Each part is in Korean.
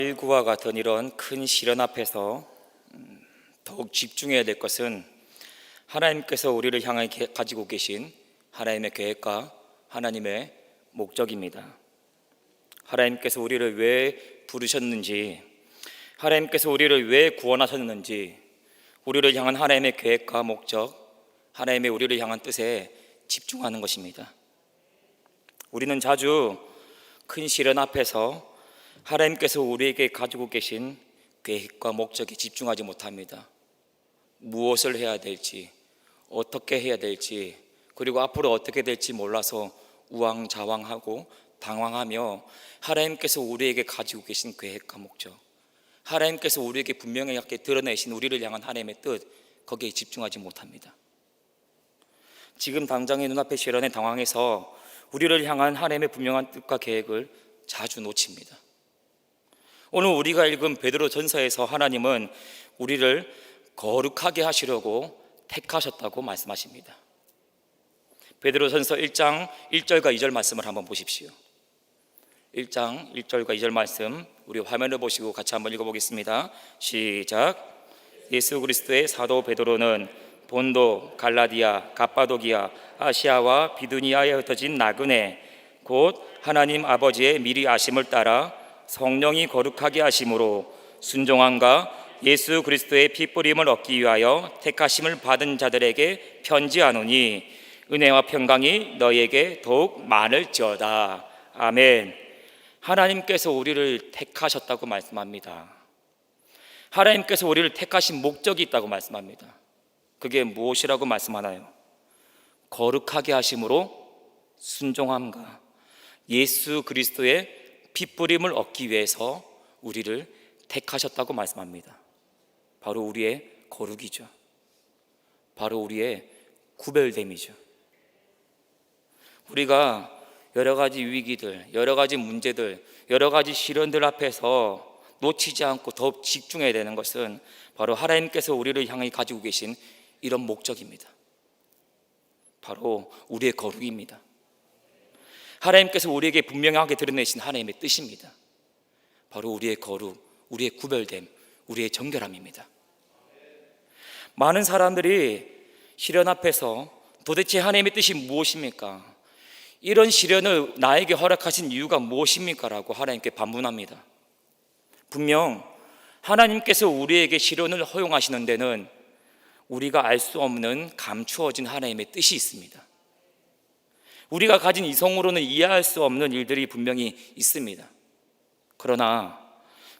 일구와 같은 이런 큰 시련 앞에서 더욱 집중해야 될 것은 하나님께서 우리를 향해 가지고 계신 하나님의 계획과 하나님의 목적입니다. 하나님께서 우리를 왜 부르셨는지, 하나님께서 우리를 왜 구원하셨는지, 우리를 향한 하나님의 계획과 목적, 하나님의 우리를 향한 뜻에 집중하는 것입니다. 우리는 자주 큰 시련 앞에서 하나님께서 우리에게 가지고 계신 계획과 목적에 집중하지 못합니다. 무엇을 해야 될지, 어떻게 해야 될지, 그리고 앞으로 어떻게 될지 몰라서 우왕좌왕하고 당황하며 하나님께서 우리에게 가지고 계신 계획과 목적, 하나님께서 우리에게 분명하게 드러내신 우리를 향한 하나님의 뜻, 거기에 집중하지 못합니다. 지금 당장의 눈앞의 시련에 당황해서 우리를 향한 하나님의 분명한 뜻과 계획을 자주 놓칩니다. 오늘 우리가 읽은 베드로 전서에서 하나님은 우리를 거룩하게 하시려고 택하셨다고 말씀하십니다. 베드로 전서 1장 1절과 2절 말씀을 한번 보십시오. 1장 1절과 2절 말씀 우리 화면을 보시고 같이 한번 읽어보겠습니다. 시작. 예수 그리스도의 사도 베드로는 본도, 갈라디아, 갑바도기아, 아시아와 비두니아에 흩어진 나그네 곧 하나님 아버지의 미리 아심을 따라 성령이 거룩하게 하심으로 순종함과 예수 그리스도의 핏뿌림을 얻기 위하여 택하심을 받은 자들에게 편지하노니 은혜와 평강이 너희에게 더욱 많을지어다. 아멘. 하나님께서 우리를 택하셨다고 말씀합니다. 하나님께서 우리를 택하신 목적이 있다고 말씀합니다. 그게 무엇이라고 말씀하나요? 거룩하게 하심으로 순종함과 예수 그리스도의 핏뿌림을 얻기 위해서 우리를 택하셨다고 말씀합니다. 바로 우리의 거룩이죠. 바로 우리의 구별됨이죠. 우리가 여러 가지 위기들, 여러 가지 문제들, 여러 가지 시련들 앞에서 놓치지 않고 더욱 집중해야 되는 것은 바로 하나님께서 우리를 향해 가지고 계신 이런 목적입니다. 바로 우리의 거룩입니다. 하나님께서 우리에게 분명하게 드러내신 하나님의 뜻입니다. 바로 우리의 거룩, 우리의 구별됨, 우리의 정결함입니다. 많은 사람들이 시련 앞에서 도대체 하나님의 뜻이 무엇입니까? 이런 시련을 나에게 허락하신 이유가 무엇입니까? 라고 하나님께 반문합니다. 분명 하나님께서 우리에게 시련을 허용하시는 데는 우리가 알 수 없는 감추어진 하나님의 뜻이 있습니다. 우리가 가진 이성으로는 이해할 수 없는 일들이 분명히 있습니다. 그러나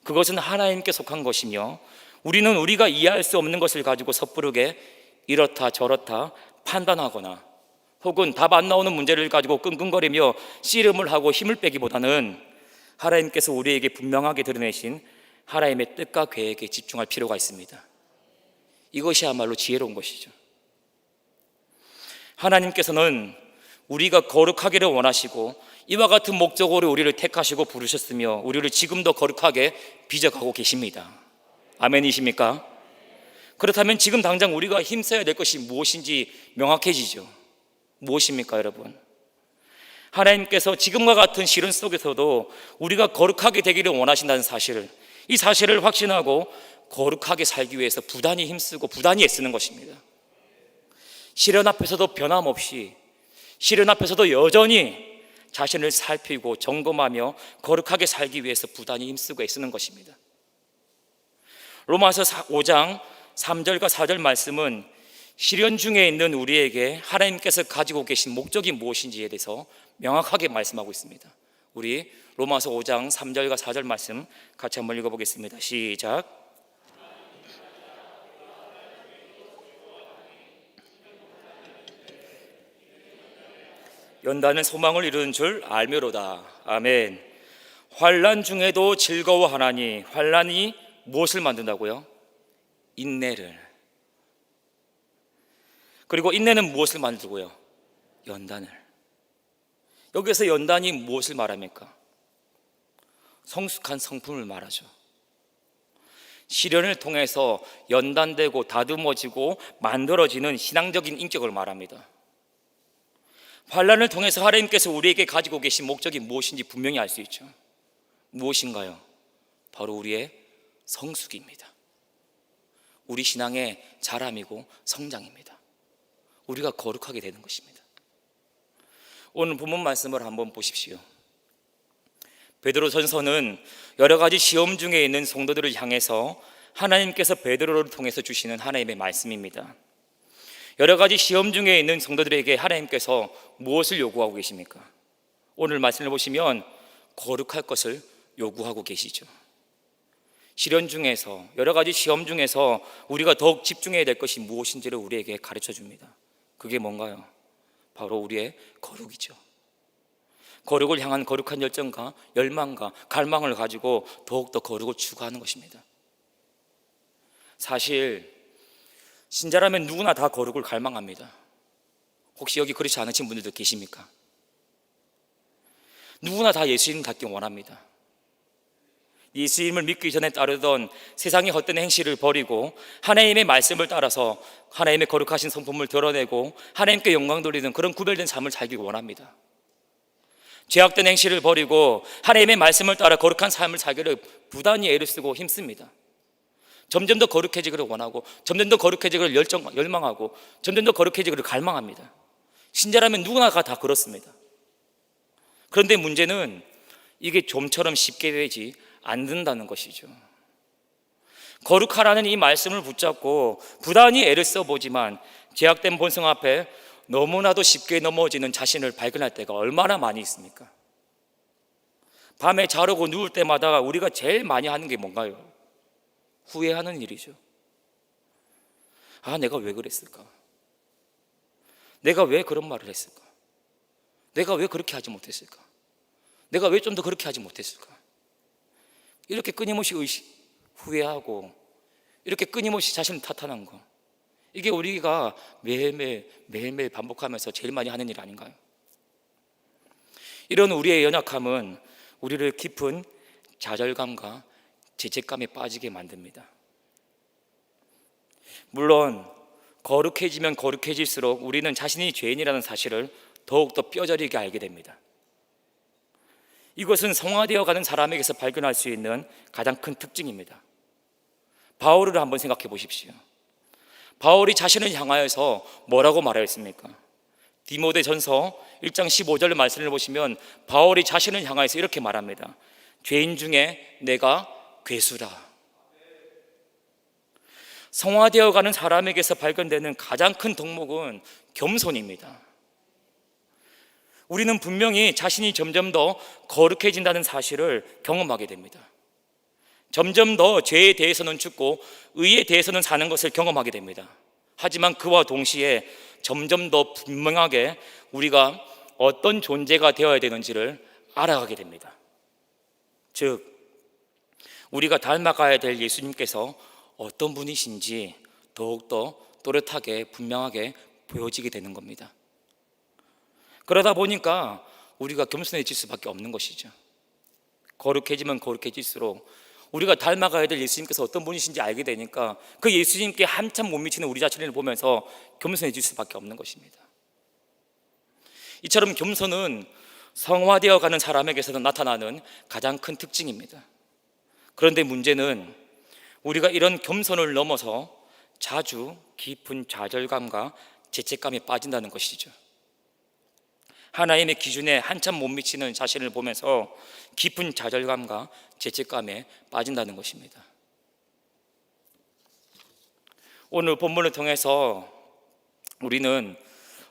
그것은 하나님께 속한 것이며 우리는 우리가 이해할 수 없는 것을 가지고 섣부르게 이렇다 저렇다 판단하거나 혹은 답 안 나오는 문제를 가지고 끙끙거리며 씨름을 하고 힘을 빼기보다는 하나님께서 우리에게 분명하게 드러내신 하나님의 뜻과 계획에 집중할 필요가 있습니다. 이것이야말로 지혜로운 것이죠. 하나님께서는 우리가 거룩하기를 원하시고 이와 같은 목적으로 우리를 택하시고 부르셨으며 우리를 지금도 거룩하게 빚어가고 계십니다. 아멘이십니까? 그렇다면 지금 당장 우리가 힘써야 될 것이 무엇인지 명확해지죠. 무엇입니까, 여러분? 하나님께서 지금과 같은 시련 속에서도 우리가 거룩하게 되기를 원하신다는 사실을, 이 사실을 확신하고 거룩하게 살기 위해서 부단히 힘쓰고 부단히 애쓰는 것입니다. 시련 앞에서도 변함없이, 시련 앞에서도 여전히 자신을 살피고 점검하며 거룩하게 살기 위해서 부단히 힘쓰고 애쓰는 것입니다. 로마서 5장 3절과 4절 말씀은 시련 중에 있는 우리에게 하나님께서 가지고 계신 목적이 무엇인지에 대해서 명확하게 말씀하고 있습니다. 우리 로마서 5장 3절과 4절 말씀 같이 한번 읽어보겠습니다. 시작. 연단은 소망을 이루는 줄 알미로다. 아멘. 환난 중에도 즐거워하나니, 환난이 무엇을 만든다고요? 인내를. 그리고 인내는 무엇을 만들고요? 연단을. 여기서 연단이 무엇을 말합니까? 성숙한 성품을 말하죠. 시련을 통해서 연단되고 다듬어지고 만들어지는 신앙적인 인격을 말합니다. 환난을 통해서 하나님께서 우리에게 가지고 계신 목적이 무엇인지 분명히 알 수 있죠. 무엇인가요? 바로 우리의 성숙입니다. 우리 신앙의 자람이고 성장입니다. 우리가 거룩하게 되는 것입니다. 오늘 본문 말씀을 한번 보십시오. 베드로전서는 여러 가지 시험 중에 있는 성도들을 향해서 하나님께서 베드로를 통해서 주시는 하나님의 말씀입니다. 여러 가지 시험 중에 있는 성도들에게 하나님께서 무엇을 요구하고 계십니까? 오늘 말씀을 보시면 거룩할 것을 요구하고 계시죠. 시련 중에서, 여러 가지 시험 중에서 우리가 더욱 집중해야 될 것이 무엇인지를 우리에게 가르쳐 줍니다. 그게 뭔가요? 바로 우리의 거룩이죠. 거룩을 향한 거룩한 열정과 열망과 갈망을 가지고 더욱더 거룩을 추구하는 것입니다. 사실 신자라면 누구나 다 거룩을 갈망합니다. 혹시 여기 그렇지 않으신 분들도 계십니까? 누구나 다 예수님 닮기 원합니다. 예수님을 믿기 전에 따르던 세상의 헛된 행실을 버리고 하나님의 말씀을 따라서 하나님의 거룩하신 성품을 드러내고 하나님께 영광 돌리는 그런 구별된 삶을 살기 원합니다. 죄악된 행실을 버리고 하나님의 말씀을 따라 거룩한 삶을 살기를 부단히 애를 쓰고 힘씁니다. 점점 더 거룩해지기를 원하고 점점 더 거룩해지기를 열망하고 점점 더 거룩해지기를 갈망합니다. 신자라면 누구나 다 그렇습니다. 그런데 문제는 이게 좀처럼 쉽게 되지 않는다는 것이죠. 거룩하라는 이 말씀을 붙잡고 부단히 애를 써보지만 죄악된 본성 앞에 너무나도 쉽게 넘어지는 자신을 발견할 때가 얼마나 많이 있습니까? 밤에 자려고 누울 때마다 우리가 제일 많이 하는 게 뭔가요? 후회하는 일이죠. 아, 내가 왜 그랬을까? 내가 왜 그런 말을 했을까? 내가 왜 그렇게 하지 못했을까? 내가 왜 좀 더 그렇게 하지 못했을까? 이렇게 끊임없이 후회하고 이렇게 끊임없이 자신을 탓하는 거, 이게 우리가 매일매일 반복하면서 제일 많이 하는 일 아닌가요? 이런 우리의 연약함은 우리를 깊은 좌절감과 죄책감에 빠지게 만듭니다. 물론 거룩해지면 거룩해질수록 우리는 자신이 죄인이라는 사실을 더욱더 뼈저리게 알게 됩니다. 이것은 성화되어 가는 사람에게서 발견할 수 있는 가장 큰 특징입니다. 바울을 한번 생각해 보십시오. 바울이 자신을 향하여서 뭐라고 말하였습니까? 디모데전서 1장 15절 말씀을 보시면 바울이 자신을 향하여서 이렇게 말합니다. 죄인 중에 내가 괴수라. 성화되어 가는 사람에게서 발견되는 가장 큰 덕목은 겸손입니다. 우리는 분명히 자신이 점점 더 거룩해진다는 사실을 경험하게 됩니다. 점점 더 죄에 대해서는 죽고 의에 대해서는 사는 것을 경험하게 됩니다. 하지만 그와 동시에 점점 더 분명하게 우리가 어떤 존재가 되어야 되는지를 알아가게 됩니다. 즉, 우리가 닮아가야 될 예수님께서 어떤 분이신지 더욱더 또렷하게 분명하게 보여지게 되는 겁니다. 그러다 보니까 우리가 겸손해질 수밖에 없는 것이죠. 거룩해지면 거룩해질수록 우리가 닮아가야 될 예수님께서 어떤 분이신지 알게 되니까 그 예수님께 한참 못 미치는 우리 자신을 보면서 겸손해질 수밖에 없는 것입니다. 이처럼 겸손은 성화되어 가는 사람에게서 나타나는 가장 큰 특징입니다. 그런데 문제는 우리가 이런 겸손을 넘어서 자주 깊은 좌절감과 죄책감에 빠진다는 것이죠. 하나님의 기준에 한참 못 미치는 자신을 보면서 깊은 좌절감과 죄책감에 빠진다는 것입니다. 오늘 본문을 통해서 우리는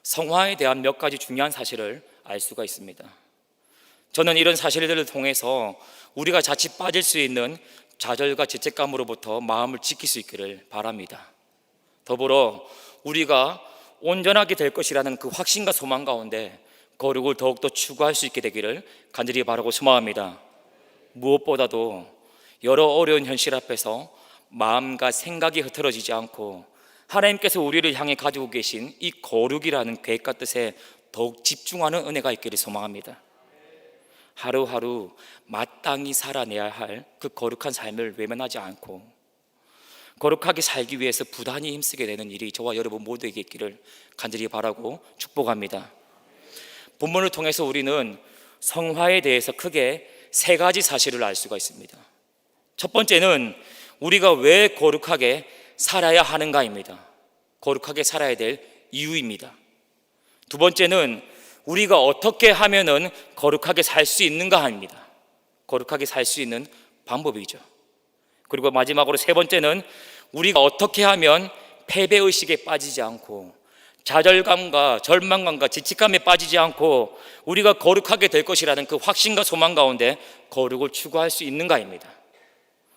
성화에 대한 몇 가지 중요한 사실을 알 수가 있습니다. 저는 이런 사실들을 통해서 우리가 자칫 빠질 수 있는 좌절과 죄책감으로부터 마음을 지킬 수 있기를 바랍니다. 더불어 우리가 온전하게 될 것이라는 그 확신과 소망 가운데 거룩을 더욱더 추구할 수 있게 되기를 간절히 바라고 소망합니다. 무엇보다도 여러 어려운 현실 앞에서 마음과 생각이 흐트러지지 않고 하나님께서 우리를 향해 가지고 계신 이 거룩이라는 계획과 뜻에 더욱 집중하는 은혜가 있기를 소망합니다. 하루하루 마땅히 살아내야 할 그 거룩한 삶을 외면하지 않고 거룩하게 살기 위해서 부단히 힘쓰게 되는 일이 저와 여러분 모두에게 있기를 간절히 바라고 축복합니다. 본문을 통해서 우리는 성화에 대해서 크게 세 가지 사실을 알 수가 있습니다. 첫 번째는 우리가 왜 거룩하게 살아야 하는가입니다. 거룩하게 살아야 될 이유입니다. 두 번째는 우리가 어떻게 하면은 거룩하게 살 수 있는가 합니다. 거룩하게 살 수 있는 방법이죠. 그리고 마지막으로 세 번째는 우리가 어떻게 하면 패배의식에 빠지지 않고 좌절감과 절망감과 지치감에 빠지지 않고 우리가 거룩하게 될 것이라는 그 확신과 소망 가운데 거룩을 추구할 수 있는가입니다.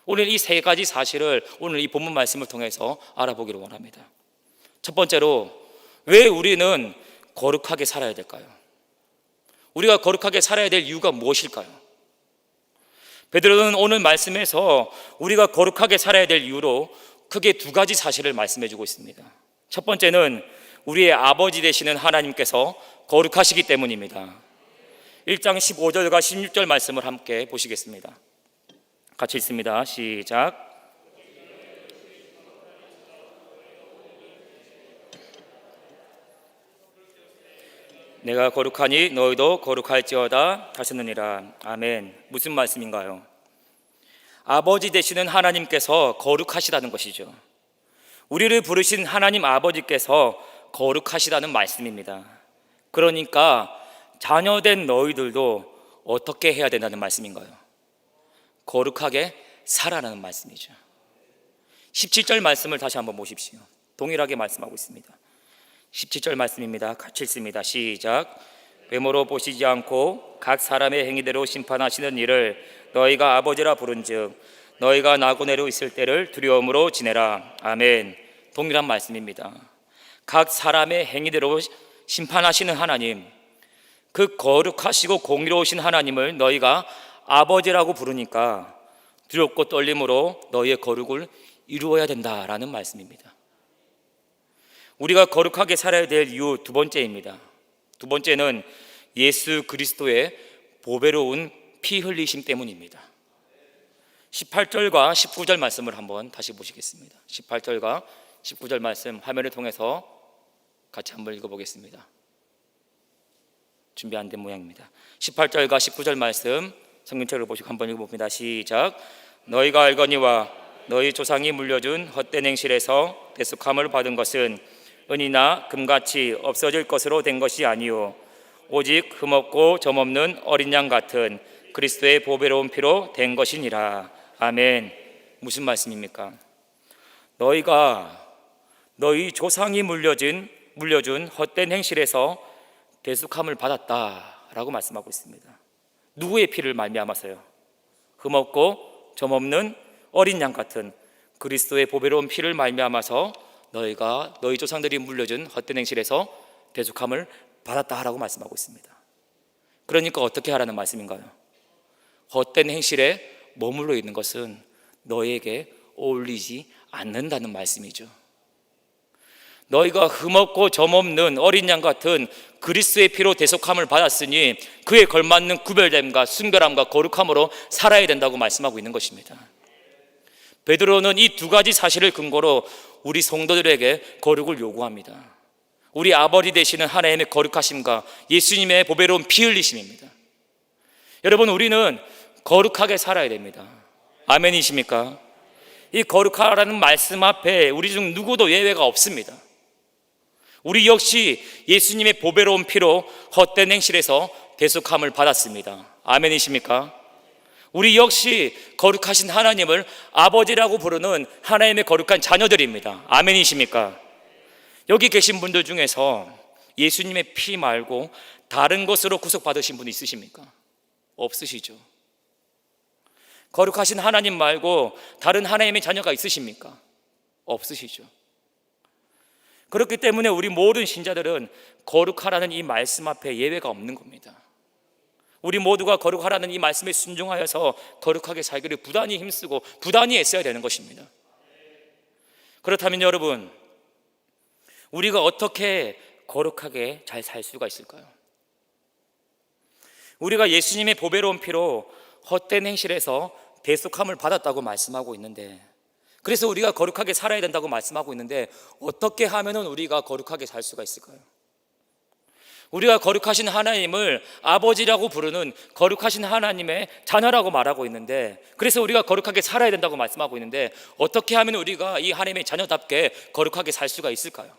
오늘 이 세 가지 사실을 오늘 이 본문 말씀을 통해서 알아보기를 원합니다. 첫 번째로, 왜 우리는 거룩하게 살아야 될까요? 우리가 거룩하게 살아야 될 이유가 무엇일까요? 베드로는 오늘 말씀에서 우리가 거룩하게 살아야 될 이유로 크게 두 가지 사실을 말씀해 주고 있습니다. 첫 번째는 우리의 아버지 되시는 하나님께서 거룩하시기 때문입니다. 1장 15절과 16절 말씀을 함께 보시겠습니다. 같이 읽습니다. 시작. 내가 거룩하니 너희도 거룩할지어다 하셨느니라. 아멘. 무슨 말씀인가요? 아버지 되시는 하나님께서 거룩하시다는 것이죠. 우리를 부르신 하나님 아버지께서 거룩하시다는 말씀입니다. 그러니까 자녀된 너희들도 어떻게 해야 된다는 말씀인가요? 거룩하게 살아라는 말씀이죠. 17절 말씀을 다시 한번 보십시오. 동일하게 말씀하고 있습니다. 17절 말씀입니다. 같이 읽습니다. 시작. 외모로 보시지 않고 각 사람의 행위대로 심판하시는 이를 너희가 아버지라 부른즉 너희가 나고내로 있을 때를 두려움으로 지내라. 아멘. 동일한 말씀입니다. 각 사람의 행위대로 심판하시는 하나님, 그 거룩하시고 공의로우신 하나님을 너희가 아버지라고 부르니까 두렵고 떨림으로 너희의 거룩을 이루어야 된다라는 말씀입니다. 우리가 거룩하게 살아야 될 이유 두 번째입니다. 두 번째는 예수 그리스도의 보배로운 피 흘리심 때문입니다. 18절과 19절 말씀을 한번 다시 보시겠습니다. 18절과 19절 말씀 화면을 통해서 같이 한번 읽어보겠습니다. 준비 안 된 모양입니다. 18절과 19절 말씀 성경책을 보시고 한번 읽어봅니다. 시작. 너희가 알거니와 너희 조상이 물려준 헛된 행실에서 대속함을 받은 것은 은이나 금같이 없어질 것으로 된 것이 아니요 오직 흠없고 점없는 어린 양 같은 그리스도의 보배로운 피로 된 것이니라. 아멘. 무슨 말씀입니까? 너희가 너희 조상이 물려준 헛된 행실에서 대속함을 받았다라고 말씀하고 있습니다. 누구의 피를 말미암아서요? 흠없고 점없는 어린 양 같은 그리스도의 보배로운 피를 말미암아서 너희가 너희 조상들이 물려준 헛된 행실에서 대속함을 받았다라고 말씀하고 있습니다. 그러니까 어떻게 하라는 말씀인가요? 헛된 행실에 머물러 있는 것은 너희에게 어울리지 않는다는 말씀이죠. 너희가 흠없고 점없는 어린 양 같은 그리스도의 피로 대속함을 받았으니 그에 걸맞는 구별됨과 순결함과 거룩함으로 살아야 된다고 말씀하고 있는 것입니다. 베드로는 이 두 가지 사실을 근거로 우리 성도들에게 거룩을 요구합니다. 우리 아버지 되시는 하나님의 거룩하심과 예수님의 보배로운 피 흘리심입니다. 여러분, 우리는 거룩하게 살아야 됩니다. 아멘이십니까? 이 거룩하라는 말씀 앞에 우리 중 누구도 예외가 없습니다. 우리 역시 예수님의 보배로운 피로 헛된 행실에서 대속함을 받았습니다. 아멘이십니까? 우리 역시 거룩하신 하나님을 아버지라고 부르는 하나님의 거룩한 자녀들입니다. 아멘이십니까? 여기 계신 분들 중에서 예수님의 피 말고 다른 것으로 구속받으신 분 있으십니까? 없으시죠? 거룩하신 하나님 말고 다른 하나님의 자녀가 있으십니까? 없으시죠? 그렇기 때문에 우리 모든 신자들은 거룩하라는 이 말씀 앞에 예외가 없는 겁니다. 우리 모두가 거룩하라는 이 말씀에 순종하여서 거룩하게 살기를 부단히 힘쓰고 부단히 애써야 되는 것입니다. 그렇다면 여러분, 우리가 어떻게 거룩하게 잘 살 수가 있을까요? 우리가 예수님의 보배로운 피로 헛된 행실에서 대속함을 받았다고 말씀하고 있는데, 그래서 우리가 거룩하게 살아야 된다고 말씀하고 있는데, 어떻게 하면 우리가 거룩하게 살 수가 있을까요? 우리가 거룩하신 하나님을 아버지라고 부르는 거룩하신 하나님의 자녀라고 말하고 있는데, 그래서 우리가 거룩하게 살아야 된다고 말씀하고 있는데, 어떻게 하면 우리가 이 하나님의 자녀답게 거룩하게 살 수가 있을까요?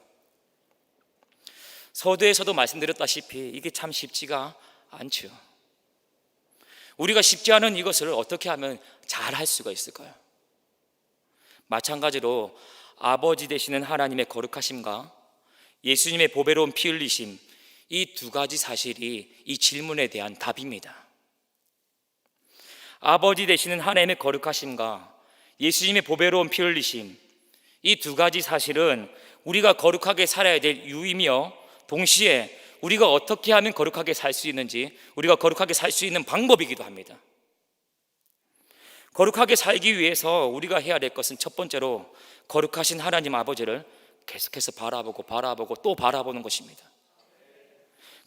서두에서도 말씀드렸다시피 이게 참 쉽지가 않죠. 우리가 쉽지 않은 이것을 어떻게 하면 잘 할 수가 있을까요? 마찬가지로 아버지 되시는 하나님의 거룩하심과 예수님의 보배로운 피 흘리심, 이 두 가지 사실이 이 질문에 대한 답입니다. 아버지 되시는 하나님의 거룩하심과 예수님의 보배로운 피 흘리심, 이 두 가지 사실은 우리가 거룩하게 살아야 될 이유이며, 동시에 우리가 어떻게 하면 거룩하게 살 수 있는지, 우리가 거룩하게 살 수 있는 방법이기도 합니다. 거룩하게 살기 위해서 우리가 해야 될 것은 첫 번째로 거룩하신 하나님 아버지를 계속해서 바라보고 또 바라보는 것입니다.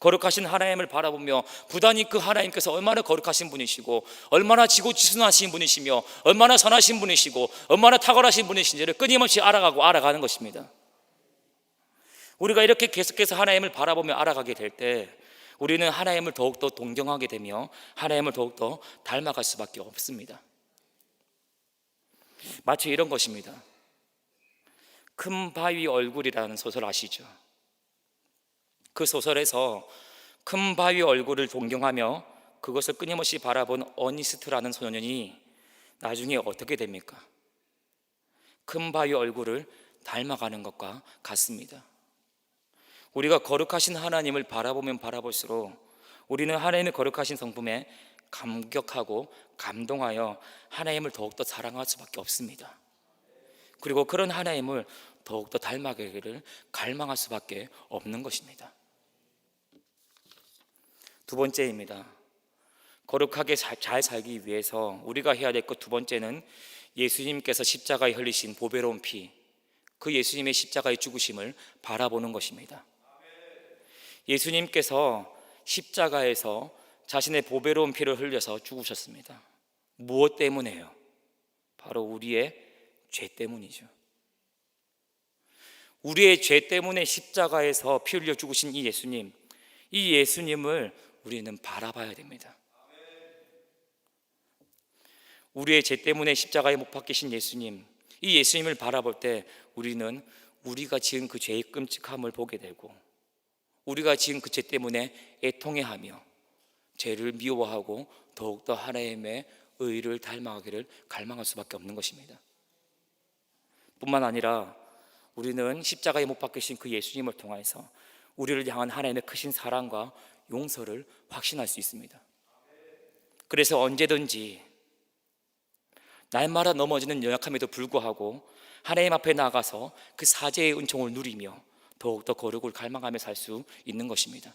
거룩하신 하나님을 바라보며 부단히 그 하나님께서 얼마나 거룩하신 분이시고, 얼마나 지고지순하신 분이시며, 얼마나 선하신 분이시고, 얼마나 탁월하신 분이신지를 끊임없이 알아가는 것입니다. 우리가 이렇게 계속해서 하나님을 바라보며 알아가게 될 때 우리는 하나님을 더욱더 동경하게 되며 하나님을 더욱더 닮아갈 수밖에 없습니다. 마치 이런 것입니다. 큰 바위 얼굴이라는 소설 아시죠? 그 소설에서 큰 바위 얼굴을 동경하며 그것을 끊임없이 바라본 어니스트라는 소년이 나중에 어떻게 됩니까? 큰 바위 얼굴을 닮아가는 것과 같습니다. 우리가 거룩하신 하나님을 바라보면 바라볼수록 우리는 하나님의 거룩하신 성품에 감격하고 감동하여 하나님을 더욱더 사랑할 수밖에 없습니다. 그리고 그런 하나님을 더욱더 닮아가기를 갈망할 수밖에 없는 것입니다. 두 번째입니다. 거룩하게 잘 살기 위해서 우리가 해야 될 것 두 번째는 예수님께서 십자가에 흘리신 보배로운 피, 그 예수님의 십자가의 죽으심을 바라보는 것입니다. 예수님께서 십자가에서 자신의 보배로운 피를 흘려서 죽으셨습니다. 무엇 때문에요? 바로 우리의 죄 때문이죠. 우리의 죄 때문에 십자가에서 피 흘려 죽으신 이 예수님을 우리는 바라봐야 됩니다. 우리의 죄 때문에 십자가에 못 박히신 예수님, 이 예수님을 바라볼 때 우리는 우리가 지은 그 죄의 끔찍함을 보게 되고, 우리가 지은 그 죄 때문에 애통해하며 죄를 미워하고 더욱더 하나님의 의를 닮아가기를 갈망할 수밖에 없는 것입니다. 뿐만 아니라 우리는 십자가에 못 박히신 그 예수님을 통해서 우리를 향한 하나님의 크신 사랑과 용서를 확신할 수 있습니다. 그래서 언제든지 날마다 넘어지는 연약함에도 불구하고 하나님 앞에 나가서 그 사죄의 은총을 누리며 더욱더 거룩을 갈망하며 살 수 있는 것입니다.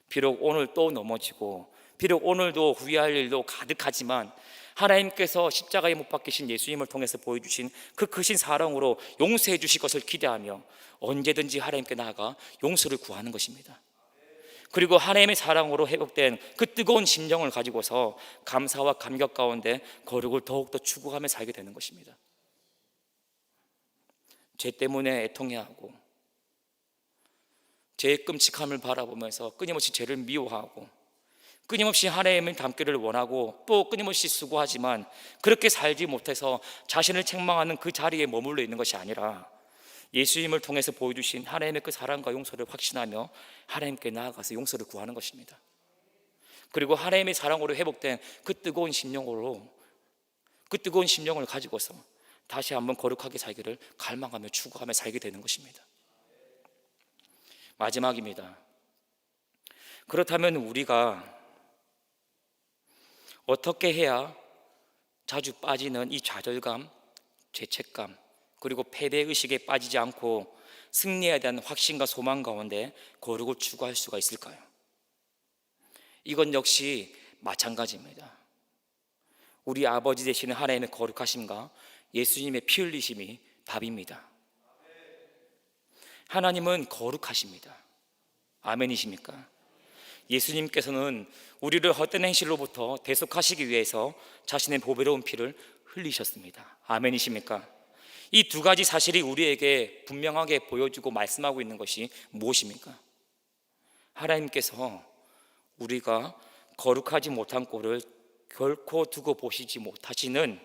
비록 오늘 또 넘어지고, 비록 오늘도 후회할 일도 가득하지만 하나님께서 십자가에 못 박히신 예수님을 통해서 보여주신 그 크신 사랑으로 용서해 주실 것을 기대하며 언제든지 하나님께 나아가 용서를 구하는 것입니다. 그리고 하나님의 사랑으로 회복된 그 뜨거운 심정을 가지고서 감사와 감격 가운데 거룩을 더욱더 추구하며 살게 되는 것입니다. 죄 때문에 애통해하고 죄의 끔찍함을 바라보면서 끊임없이 죄를 미워하고 끊임없이 하나님을 닮기를 원하고 또 끊임없이 수고하지만 그렇게 살지 못해서 자신을 책망하는 그 자리에 머물러 있는 것이 아니라 예수님을 통해서 보여주신 하나님의 그 사랑과 용서를 확신하며 하나님께 나아가서 용서를 구하는 것입니다. 그리고 하나님의 사랑으로 회복된 그 뜨거운 심령을 가지고서 다시 한번 거룩하게 살기를 갈망하며 추구하며 살게 되는 것입니다. 마지막입니다. 그렇다면 우리가 어떻게 해야 자주 빠지는 이 좌절감, 죄책감, 그리고 패배의식에 빠지지 않고 승리에 대한 확신과 소망 가운데 거룩을 추구할 수가 있을까요? 이건 역시 마찬가지입니다. 우리 아버지 되시는 하나님의 거룩하심과 예수님의 피 흘리심이 답입니다. 하나님은 거룩하십니다. 아멘이십니까? 예수님께서는 우리를 헛된 행실로부터 대속하시기 위해서 자신의 보배로운 피를 흘리셨습니다. 아멘이십니까? 이 두 가지 사실이 우리에게 분명하게 보여주고 말씀하고 있는 것이 무엇입니까? 하나님께서 우리가 거룩하지 못한 꼴을 결코 두고 보시지 못하시는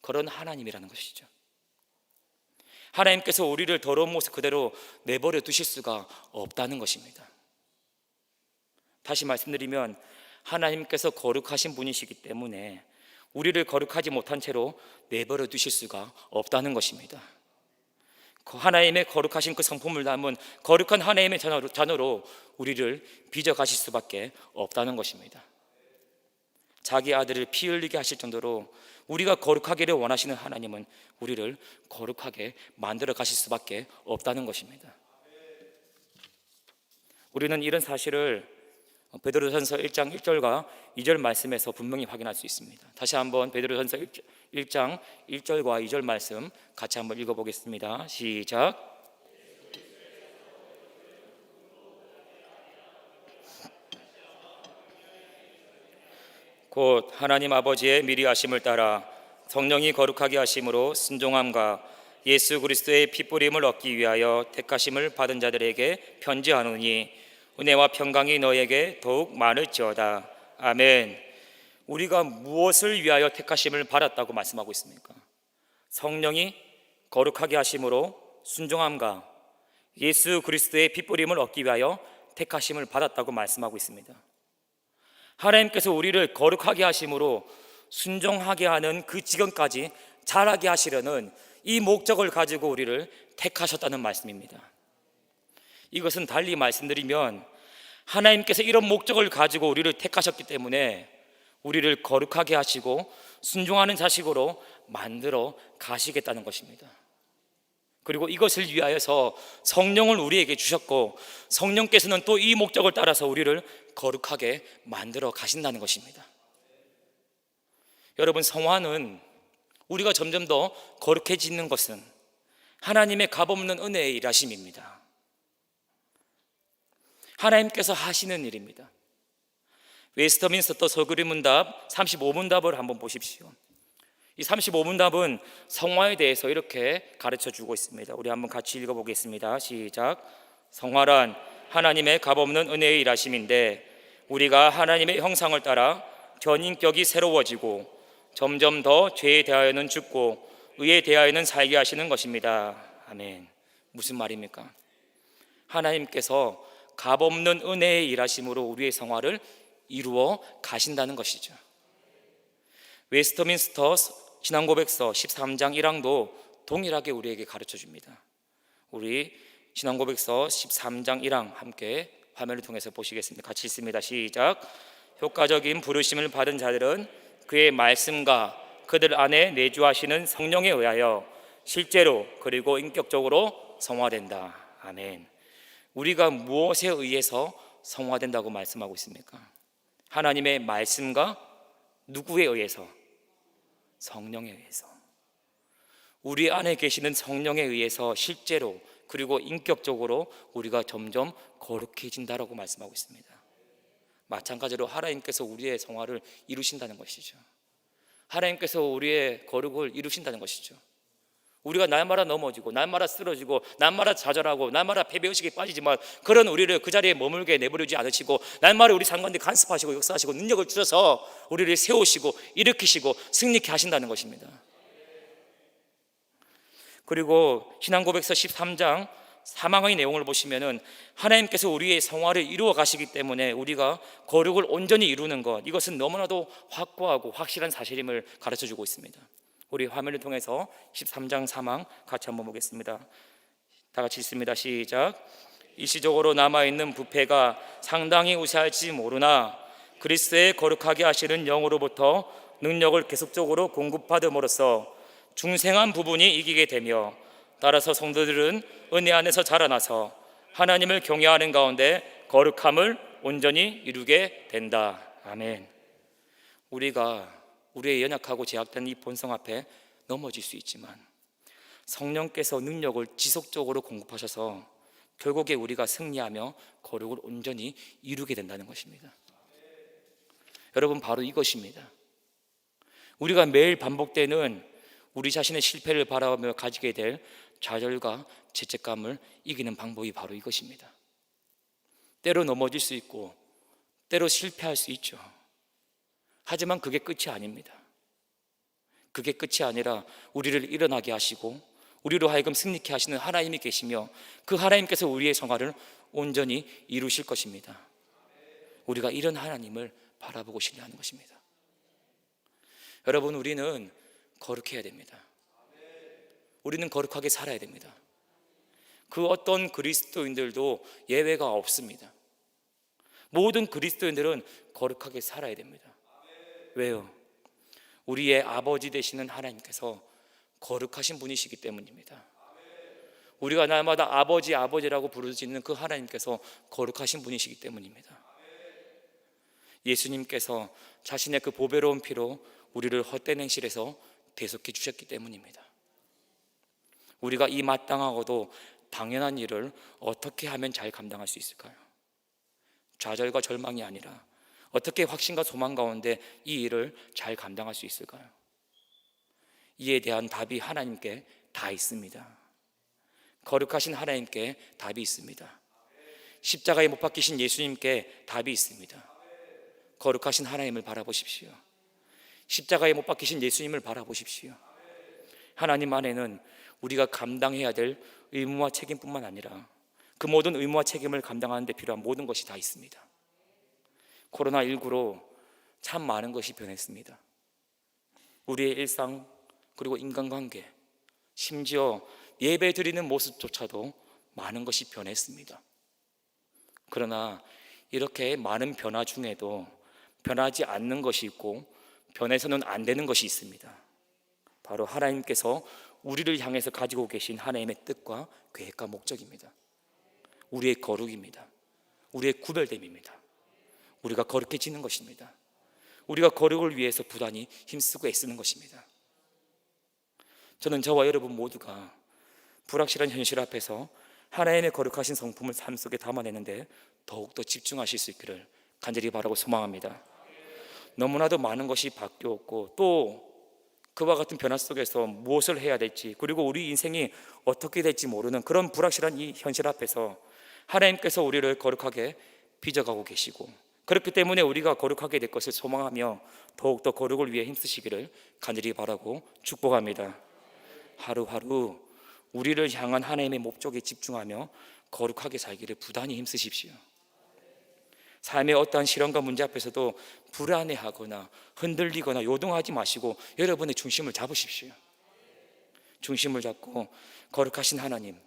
그런 하나님이라는 것이죠. 하나님께서 우리를 더러운 모습 그대로 내버려 두실 수가 없다는 것입니다. 다시 말씀드리면 하나님께서 거룩하신 분이시기 때문에 우리를 거룩하지 못한 채로 내버려 두실 수가 없다는 것입니다. 하나님의 거룩하신 그 성품을 담은 거룩한 하나님의 자녀로 우리를 빚어가실 수밖에 없다는 것입니다. 자기 아들을 피 흘리게 하실 정도로 우리가 거룩하기를 원하시는 하나님은 우리를 거룩하게 만들어 가실 수밖에 없다는 것입니다. 우리는 이런 사실을 베드로전서 1장 1절과 2절 말씀에서 분명히 확인할 수 있습니다. 다시 한번 베드로전서 1장 1절과 2절 말씀 같이 한번 읽어보겠습니다. 시작. 곧 하나님 아버지의 미리 하심을 따라 성령이 거룩하게 하심으로 순종함과 예수 그리스도의 핏부림을 얻기 위하여 택하심을 받은 자들에게 편지하노니 은혜와 평강이 너에게 더욱 많을지어다. 아멘. 우리가 무엇을 위하여 택하심을 받았다고 말씀하고 있습니까? 성령이 거룩하게 하심으로 순종함과 예수 그리스도의 핏부림을 얻기 위하여 택하심을 받았다고 말씀하고 있습니다. 하나님께서 우리를 거룩하게 하심으로 순종하게 하는 그 지경까지 자라게 하시려는 이 목적을 가지고 우리를 택하셨다는 말씀입니다. 이것은 달리 말씀드리면 하나님께서 이런 목적을 가지고 우리를 택하셨기 때문에 우리를 거룩하게 하시고 순종하는 자식으로 만들어 가시겠다는 것입니다. 그리고 이것을 위하여서 성령을 우리에게 주셨고 성령께서는 또 이 목적을 따라서 우리를 거룩하게 만들어 가신다는 것입니다. 여러분, 성화는 우리가 점점 더 거룩해지는 것은 하나님의 값없는 은혜의 일하심입니다. 하나님께서 하시는 일입니다. 웨스터민스터 서기문답 35문답을 한번 보십시오. 이 35문답은 성화에 대해서 이렇게 가르쳐 주고 있습니다. 우리 한번 같이 읽어보겠습니다. 시작. 성화란 하나님의 값없는 은혜의 일하심인데 우리가 하나님의 형상을 따라 전인격이 새로워지고 점점 더 죄에 대하여는 죽고 의에 대하여는 살게 하시는 것입니다. 아멘. 무슨 말입니까? 하나님께서 값없는 은혜의 일하심으로 우리의 성화를 이루어 가신다는 것이죠. 웨스터민스터 신앙고백서 13장 1항도 동일하게 우리에게 가르쳐 줍니다. 우리 신앙고백서 13장 1항 함께 화면을 통해서 보시겠습니다. 같이 읽습니다. 시작. 효과적인 부르심을 받은 자들은 그의 말씀과 그들 안에 내주하시는 성령에 의하여 실제로 그리고 인격적으로 성화된다. 아멘. 우리가 무엇에 의해서 성화된다고 말씀하고 있습니까? 하나님의 말씀과 누구에 의해서? 성령에 의해서. 우리 안에 계시는 성령에 의해서 실제로 그리고 인격적으로 우리가 점점 거룩해진다라고 말씀하고 있습니다. 마찬가지로 하나님께서 우리의 성화를 이루신다는 것이죠. 하나님께서 우리의 거룩을 이루신다는 것이죠. 우리가 날마다 넘어지고 날마다 쓰러지고 날마다 좌절하고 날마다 패배의식에 빠지지만 그런 우리를 그 자리에 머물게 내버리지 않으시고 날마다 우리 상관들 간섭하시고 역사하시고 능력을 주셔서 우리를 세우시고 일으키시고 승리케 하신다는 것입니다. 그리고 신앙고백서 13장 사망의 내용을 보시면은 하나님께서 우리의 성화를 이루어 가시기 때문에 우리가 거룩을 온전히 이루는 것, 이것은 너무나도 확고하고 확실한 사실임을 가르쳐 주고 있습니다. 우리 화면을 통해서 13장 사망 같이 한번 보겠습니다. 다 같이 읽습니다. 시작. 일시적으로 남아있는 부패가 상당히 우세할지 모르나 그리스도의 거룩하게 하시는 영으로부터 능력을 계속적으로 공급받음으로써 중생한 부분이 이기게 되며 따라서 성도들은 은혜 안에서 자라나서 하나님을 경외하는 가운데 거룩함을 온전히 이루게 된다. 아멘. 우리가 우리의 연약하고 제약된 이 본성 앞에 넘어질 수 있지만 성령께서 능력을 지속적으로 공급하셔서 결국에 우리가 승리하며 거룩을 온전히 이루게 된다는 것입니다. 여러분, 바로 이것입니다. 우리가 매일 반복되는 우리 자신의 실패를 바라보며 가지게 될 좌절과 죄책감을 이기는 방법이 바로 이것입니다. 때로 넘어질 수 있고 때로 실패할 수 있죠. 하지만 그게 끝이 아닙니다. 그게 끝이 아니라 우리를 일어나게 하시고 우리로 하여금 승리케 하시는 하나님이 계시며 그 하나님께서 우리의 생활을 온전히 이루실 것입니다. 우리가 이런 하나님을 바라보고 신뢰하는 것입니다. 여러분, 우리는 거룩해야 됩니다. 우리는 거룩하게 살아야 됩니다. 그 어떤 그리스도인들도 예외가 없습니다. 모든 그리스도인들은 거룩하게 살아야 됩니다. 왜요? 우리의 아버지 되시는 하나님께서 거룩하신 분이시기 때문입니다. 우리가 날마다 아버지 아버지라고 부르짖는 그 하나님께서 거룩하신 분이시기 때문입니다. 예수님께서 자신의 그 보배로운 피로 우리를 헛된 행실에서 대속해 주셨기 때문입니다. 우리가 이 마땅하고도 당연한 일을 어떻게 하면 잘 감당할 수 있을까요? 좌절과 절망이 아니라 어떻게 확신과 소망 가운데 이 일을 잘 감당할 수 있을까요? 이에 대한 답이 하나님께 다 있습니다. 거룩하신 하나님께 답이 있습니다. 십자가에 못 박히신 예수님께 답이 있습니다. 거룩하신 하나님을 바라보십시오. 십자가에 못 박히신 예수님을 바라보십시오. 하나님 안에는 우리가 감당해야 될 의무와 책임뿐만 아니라 그 모든 의무와 책임을 감당하는 데 필요한 모든 것이 다 있습니다. 코로나19로 참 많은 것이 변했습니다. 우리의 일상, 그리고 인간관계, 심지어 예배 드리는 모습조차도 많은 것이 변했습니다. 그러나 이렇게 많은 변화 중에도 변하지 않는 것이 있고 변해서는 안 되는 것이 있습니다. 바로 하나님께서 우리를 향해서 가지고 계신 하나님의 뜻과 계획과 목적입니다. 우리의 거룩입니다. 우리의 구별됨입니다. 우리가 거룩해지는 것입니다. 우리가 거룩을 위해서 부단히 힘쓰고 애쓰는 것입니다. 저는 저와 여러분 모두가 불확실한 현실 앞에서 하나님의 거룩하신 성품을 삶 속에 담아내는데 더욱더 집중하실 수 있기를 간절히 바라고 소망합니다. 너무나도 많은 것이 바뀌었고 또 그와 같은 변화 속에서 무엇을 해야 될지, 그리고 우리 인생이 어떻게 될지 모르는 그런 불확실한 이 현실 앞에서 하나님께서 우리를 거룩하게 빚어가고 계시고, 그렇기 때문에 우리가 거룩하게 될 것을 소망하며 더욱더 거룩을 위해 힘쓰시기를 간절히 바라고 축복합니다. 하루하루 우리를 향한 하나님의 목적에 집중하며 거룩하게 살기를 부단히 힘쓰십시오. 삶의 어떠한 시련과 문제 앞에서도 불안해하거나 흔들리거나 요동하지 마시고 여러분의 중심을 잡으십시오. 중심을 잡고 거룩하신 하나님,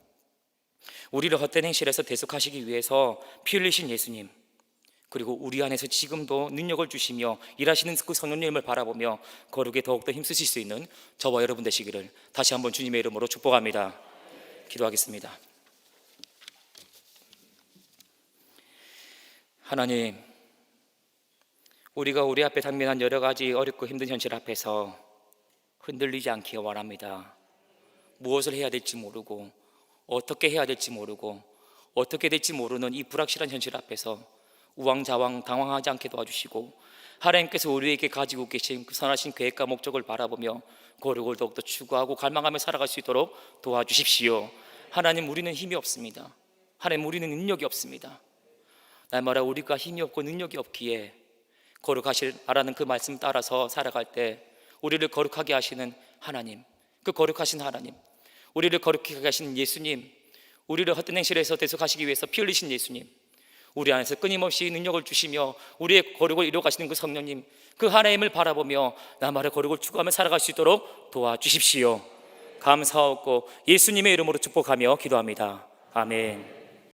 우리를 헛된 행실에서 대속하시기 위해서 피 흘리신 예수님, 그리고 우리 안에서 지금도 능력을 주시며 일하시는 그 성령님을 바라보며 거룩에 더욱더 힘쓰실 수 있는 저와 여러분 되시기를 다시 한번 주님의 이름으로 축복합니다. 기도하겠습니다. 하나님, 우리가 우리 앞에 당면한 여러 가지 어렵고 힘든 현실 앞에서 흔들리지 않기 원합니다. 무엇을 해야 될지 모르고 어떻게 해야 될지 모르고 어떻게 될지 모르는 이 불확실한 현실 앞에서 우왕좌왕 당황하지 않게 도와주시고 하나님께서 우리에게 가지고 계신 그 선하신 계획과 목적을 바라보며 거룩을 더욱더 추구하고 갈망하며 살아갈 수 있도록 도와주십시오. 하나님, 우리는 힘이 없습니다. 하나님, 우리는 능력이 없습니다. 날마다 우리가 힘이 없고 능력이 없기에 거룩하시라는 그 말씀 따라서 살아갈 때 우리를 거룩하게 하시는 하나님, 그 거룩하신 하나님, 우리를 거룩하게 하시는 예수님, 우리를 헛된 행실에서 대속하시기 위해서 피 흘리신 예수님, 우리 안에서 끊임없이 능력을 주시며 우리의 거룩을 이루어 가시는 그 성령님, 그 하나님을 바라보며 나만의 거룩을 추구하며 살아갈 수 있도록 도와주십시오. 감사하고 예수님의 이름으로 축복하며 기도합니다. 아멘.